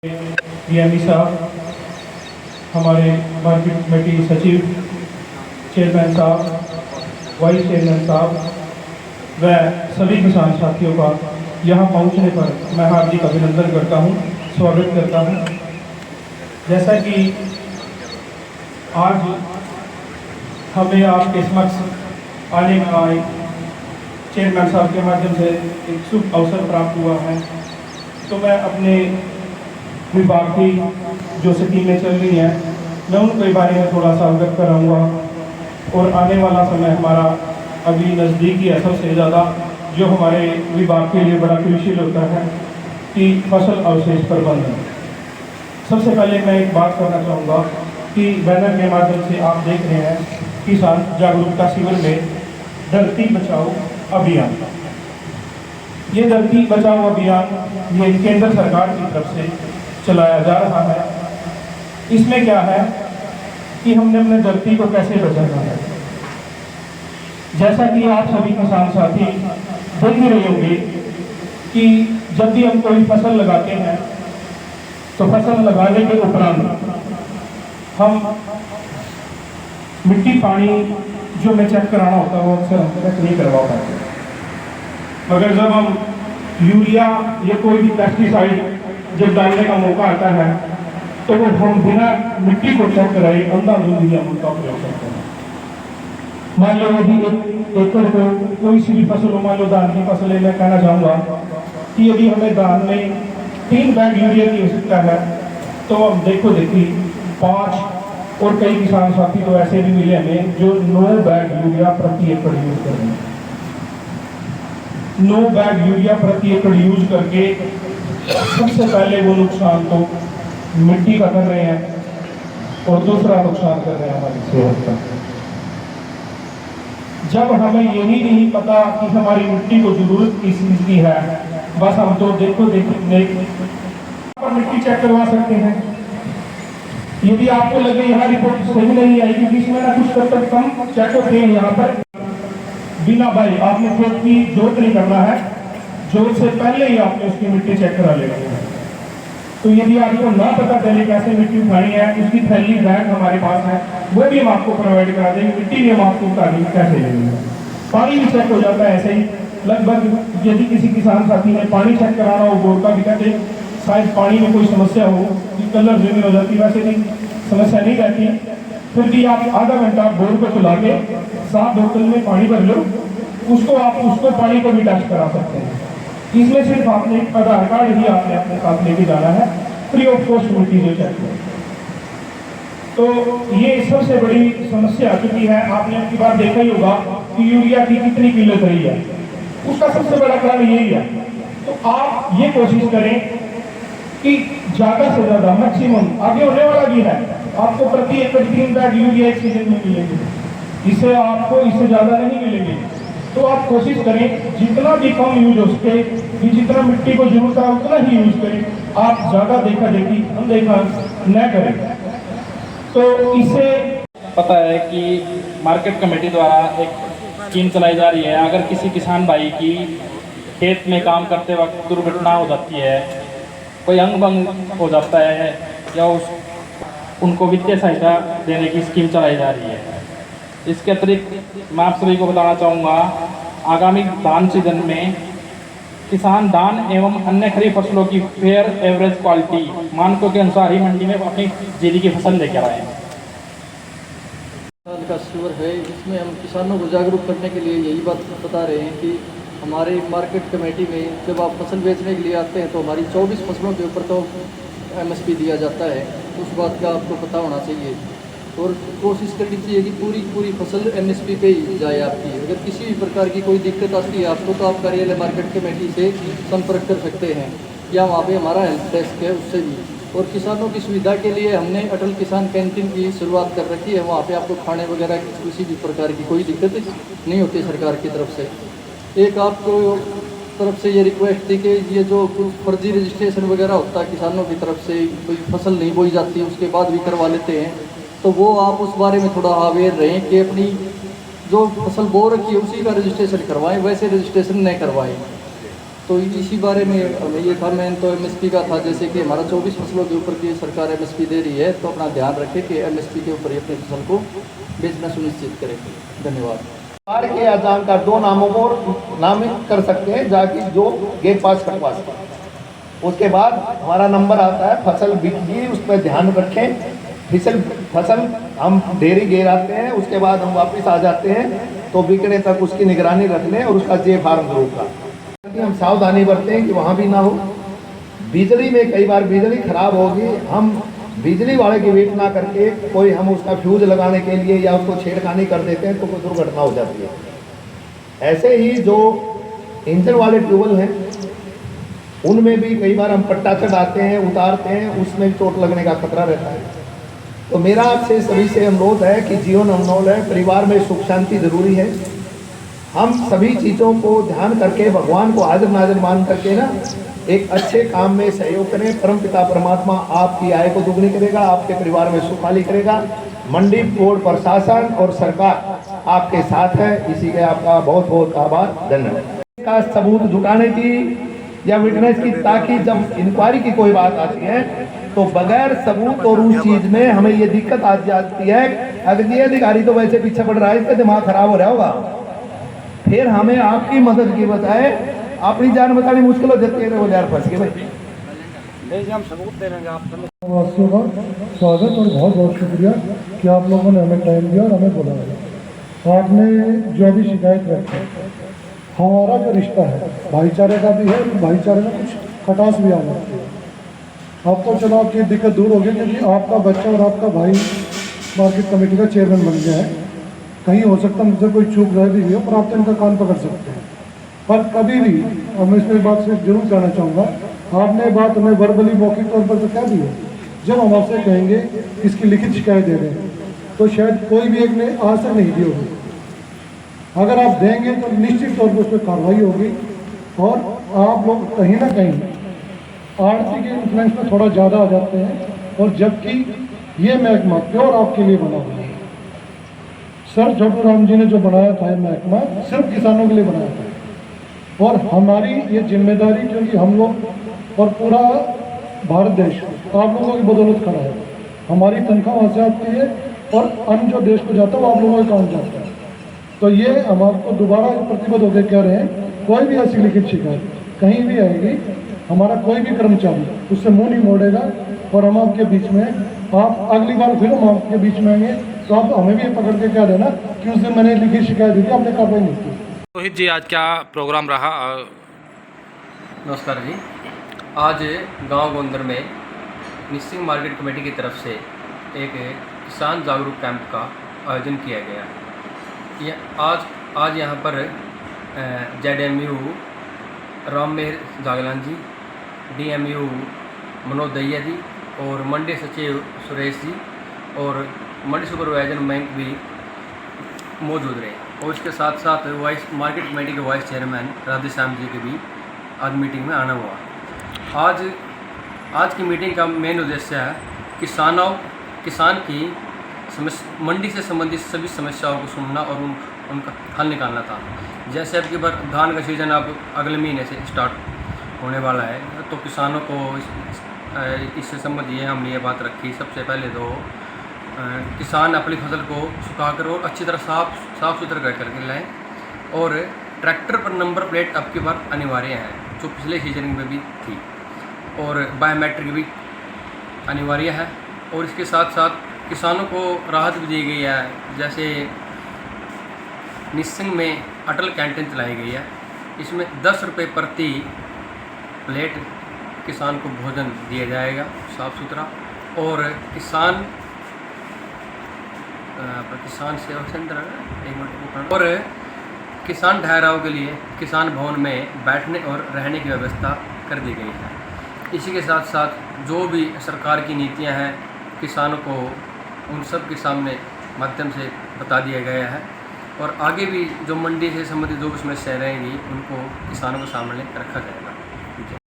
PME साहब, हमारे market committee सचिव, चेयरमैन साहब, वाइस चेयरमैन साहब व सभी किसान साथियों का यहाँ पहुँचने पर मैं हार्दिक अभिनंदन करता हूँ, स्वागत करता हूँ। जैसा कि आज हमें आपके समक्ष आने का चेयरमैन साहब के माध्यम से एक शुभ अवसर प्राप्त हुआ है, तो मैं अपने विभाग की जो स्कीमें चल रही हैं मैं उनके बारे में थोड़ा सा अवगत कराऊंगा। और आने वाला समय हमारा अभी नज़दीकी है, सबसे ज़्यादा जो हमारे विभाग के लिए बड़ा क्रूशियल होता है कि फसल अवशेष प्रबंधन। सबसे पहले मैं एक बात करना चाहूँगा कि बैनर के माध्यम से आप देख रहे हैं किसान जागरूकता शिविर में धरती बचाओ अभियान। ये धरती बचाओ अभियान ये केंद्र सरकार की तरफ से चलाया जा रहा है। इसमें क्या है कि हमने अपने धरती को कैसे बचाना है। जैसा कि आप सभी किसान साथी देख ही रहे होंगे कि जब भी हम कोई फसल लगाते हैं तो फसल लगाने के उपरांत हम मिट्टी पानी जो हमें चेक कराना होता है वो अक्सर हम चेक नहीं करवा पाते। मगर जब हम यूरिया या कोई भी पेस्टिसाइड जब डालने का मौका आता है तो वो हम बिना मिट्टी को चेक कराए अंधाधुंधी हम उनका प्रयोग करते हैं। मान लो यदि एक एकड़ को कोई सी भी फसल, मान लो धान की फसल है, मैं कहना चाहूँगा कि यदि हमें धान में 3 बैग यूरिया की आवश्यकता है तो हम देखो देखी 5 और कई किसान साथी तो ऐसे भी मिले हमें जो 9 बैग यूरिया प्रति एकड़ यूज कर रहे हैं। 9 बैग यूरिया प्रति एकड़ यूज करके सबसे पहले वो नुकसान तो मिट्टी का कर रहे हैं और दूसरा नुकसान कर रहे हैं हमारी सेहत का। जब हमें यही नहीं पता कि हमारी मिट्टी को जरूरत किस चीज की है, बस हम तो देखो मिट्टी चेक करवा सकते हैं। यदि आपको लगे यहाँ रिपोर्ट सही नहीं आई क्योंकि इसमें ना कुछ तब तक कम चेक होते हैं, यहाँ पर बिना भाई आपने खेत की जोत नहीं करना है, जोत से पहले ही आपने उसकी मिट्टी चेक करा लेनी है। तो यदि आपको ना पता चले कैसे मिट्टी उठानी है, उसकी थैली बैग हमारे पास है, वो भी हम आपको प्रोवाइड करा देंगे। मिट्टी भी हम आपको उतारनी कैसे लेंगे। पानी भी चेक हो जाता है ऐसे ही लगभग। यदि किसी किसान साथी ने पानी चेक कराना हो बोर का भी कहते शायद पानी में कोई समस्या हो कि कलर जमीन हो जाती, वैसे भी समस्या नहीं रहती। फिर भी आप आधा घंटा बोर को चला के 7 बोतल में पानी भर लो, उसको पानी को भी टेस्ट करा सकते हैं। इसमें सिर्फ आपने आधार कार्ड ही आपने अपने साथ लेके जाना है, फ्री ऑफ कॉस्ट मिट्टी जो चाहिए। तो ये सबसे बड़ी समस्या आ चुकी है। आपने आपकी बात देखा ही होगा कि यूरिया की कितनी किल्लत रही है, उसका सबसे बड़ा कारण यही है। तो आप ये कोशिश करें कि ज्यादा से ज्यादा मैक्सिमम आगे होने वाला भी है, आपको प्रति एकड़ 3 बैग यूरिया एक सीजन में मिलेंगे, इससे आपको इससे ज्यादा नहीं मिलेंगे। तो आप कोशिश करें जितना भी कम यूज हो सके, जितना मिट्टी को जरूरत है उतना ही यूज करें। आप ज्यादा देखा देखी अनदेखा न करें। तो इससे पता है कि मार्केट कमेटी द्वारा एक स्कीम चलाई जा रही है। अगर किसी किसान भाई की खेत में काम करते वक्त दुर्घटना हो जाती है, कोई अंग भंग हो जाता है या उनको वित्तीय सहायता देने की स्कीम चलाई जा रही है। इसके अतिरिक्त मैं आप सभी को बताना चाहूँगा, आगामी धान सीजन में किसान धान एवं अन्य खरीफ फसलों की फेयर एवरेज क्वालिटी मानकों के अनुसार ही मंडी में अपनी जीरी की फसल लेकर आए। किसान का शिविर है, इसमें हम किसानों को जागरूक करने के लिए यही बात बता रहे हैं कि हमारे मार्केट कमेटी में जब आप फसल बेचने के लिए आते हैं तो हमारी 24 फसलों के ऊपर तो MSP दिया जाता है। उस बात का आपको पता होना चाहिए और कोशिश करनी चाहिए कि पूरी फसल MSP पे ही जाए आपकी। अगर किसी भी प्रकार की कोई दिक्कत आती है आपको तो आप कार्यालय मार्केट कमेटी से संपर्क कर सकते हैं या वहाँ पे हमारा हेल्प डेस्क है उससे भी। और किसानों की सुविधा के लिए हमने अटल किसान कैंटीन की शुरुआत कर रखी है। वहाँ पे आपको खाने वगैरह की किसी भी प्रकार की कोई दिक्कत नहीं होती सरकार की तरफ से। एक आपको तरफ से ये रिक्वेस्ट थी कि ये जो फर्जी रजिस्ट्रेशन वगैरह होता है किसानों की तरफ से, कोई फसल नहीं बोई जाती उसके बाद भी करवा लेते हैं, तो वो आप उस बारे में थोड़ा अवेयर रहें कि अपनी जो फसल बो रखी है उसी का रजिस्ट्रेशन करवाएं, वैसे रजिस्ट्रेशन नहीं करवाएं। तो इसी बारे में हमें ये था, मेन तो एमएसपी का था, जैसे कि हमारा 24 फसलों के ऊपर की सरकार एमएसपी दे रही है, तो अपना ध्यान रखें कि एमएसपी के ऊपर ही अपनी फसल को बेचना सुनिश्चित करें। धन्यवाद। सरकार के या जानकार दो नामों को नामित कर सकते हैं जाकि जो गेट पास कटवा सके। उसके बाद हमारा नंबर आता है, फसल बिक गई, उस पर ध्यान रखें। फसल हम डेयरी गिराते हैं, उसके बाद हम वापस आ जाते हैं, तो बिकने तक उसकी निगरानी रख लें और उसका जे फार्म जरूर का हम सावधानी बरतें कि वहाँ भी ना हो। बिजली में कई बार बिजली खराब होगी, हम बिजली वाले की वेट ना करके कोई हम उसका फ्यूज लगाने के लिए या उसको छेड़खानी कर देते हैं तो कोई दुर्घटना हो जाती है। ऐसे ही जो इंजन वाले ट्यूबवेल हैं उनमें भी कई बार हम पट्टा चढ़ाते हैं, उतारते हैं, उसमें भी चोट लगने का खतरा रहता है। तो मेरा आपसे सभी से अनुरोध है कि जीवन अनमोल है, परिवार में सुख शांति जरूरी है। हम सभी चीज़ों को ध्यान करके भगवान को हाजिर नाजिर मान करके ना एक अच्छे काम में सहयोग करें। परमपिता परमात्मा आपकी आय को दुगनी करेगा, आपके परिवार में सुखाली करेगा। मंडी बोर्ड प्रशासन और सरकार आपके साथ है, इसी के आपका बहुत बहुत आभार, धन्यवाद। का सबूत जुटाने की या विटनेस की, ताकि जब इंक्वायरी की कोई बात आती है तो बगैर सबूत और उस चीज में हमें ये दिक्कत आ जाती है। अगर ये अधिकारी तो वैसे पीछे पड़ रहा है, इसका दिमाग खराब हो रहा होगा, फिर हमें आपकी मदद की बजाय अपनी जान बचानी मुश्किल हो जाती है। बोले यार फंस गए भाई। हम सबूत दे देंगे आप। वासियों का स्वागत और बहुत बहुत शुक्रिया कि आप लोगों ने हमें टाइम दिया और हमें बुलाया। आपने जो भी शिकायत रखी, हमारा जो रिश्ता है भाईचारे का भी है, भाईचारे में कुछ खटास भी आना चाहिए। आपको चलो आपकी दिक्कत दूर होगी क्योंकि आपका बच्चा और आपका भाई मार्केट कमेटी का चेयरमैन बन गया है। कहीं हो सकता है मुझसे कोई चूक रह भी हो, पर आप तो इनका कान पकड़ सकते हैं। पर कभी भी, और मैं इसमें बात से जरूर कहना चाहूँगा, आपने बात हमें वर्बली मौखिक तौर पर तो कह दी है, जब हम आपसे कहेंगे इसकी लिखित शिकायत दे दें तो शायद कोई भी एक ने आज तक नहीं दी होगी। अगर आप देंगे तो निश्चित तौर पर उस पर कार्रवाई होगी और आप लोग कहीं ना कहीं आड़ती के इन्फ्लुएंस में थोड़ा ज़्यादा आ जाते हैं, और जबकि ये महकमा प्योर आपके लिए बना हुआ है। सर छोटू राम जी ने जो बनाया था ये महकमा सिर्फ किसानों के लिए बनाया था, और हमारी ये जिम्मेदारी, क्योंकि हम लोग और पूरा भारत देश आप लोगों की बदौलत खड़ा है। हमारी तनख्वाह वहाँ से आती है और अन्न जो देश को जाता है वो आप लोगों के काम जाता है। तो ये हम आपको दोबारा प्रतिबद्ध होकर कह रहे हैं, कोई भी ऐसी लिखित शिकायत कहीं भी आएगी, हमारा कोई भी कर्मचारी उससे मुंह नहीं मोड़ेगा, और हम आपके बीच में, आप अगली बार फिर हम आपके बीच में आएंगे तो आप हमें भी पकड़ के कह देना कि उस दिन मैंने लिखित शिकायत दी थी, आपने कार्रवाई नहीं की। रोहित जी, आज क्या प्रोग्राम रहा? नमस्कार जी। आज गांव गोंदर में निस्सिंग मार्केट कमेटी की तरफ से एक किसान जागरूक कैंप का आयोजन किया गया। ये आज यहाँ पर ZMU राममेर जागलान जी, DMU मनोज दहिया जी और मंडी सचिव सुरेश जी और मंडी सुपरवाइजर मयंक भी मौजूद रहे, और इसके साथ साथ वाइस मार्केट कमेटी के वाइस चेयरमैन राधेश्याम जी के भी आज मीटिंग में आना हुआ। आज की मीटिंग का मेन उद्देश्य है किसान की मंडी से संबंधित सभी समस्याओं को सुनना और उनका हल निकालना था। जैसे अब की बार धान का सीज़न अब अगले महीने से स्टार्ट होने वाला है, तो किसानों को इससे संबंधित हमने ये बात रखी। सबसे पहले तो किसान अपनी फसल को सुखाकर और अच्छी तरह साफ सुथरा करके लाएँ, और ट्रैक्टर पर नंबर प्लेट अब की बार अनिवार्य है, जो पिछले सीजन में भी थी, और बायोमेट्रिक भी अनिवार्य है। और इसके साथ साथ किसानों को राहत भी दी गई है, जैसे निस्सिंग में अटल कैंटीन चलाई गई है। इसमें 10 रुपये प्रति प्लेट किसान को भोजन दिया जाएगा साफ़ सुथरा, और किसान सेवा केंद्र और किसान ठहराव के लिए किसान भवन में बैठने और रहने की व्यवस्था कर दी गई है। इसी के साथ साथ जो भी सरकार की नीतियां हैं किसानों को उन सब के सामने माध्यम से बता दिया गया है, और आगे भी जो मंडी से संबंधित जो भी समस्याएं रहेंगी उनको किसानों के सामने रखा जाएगा।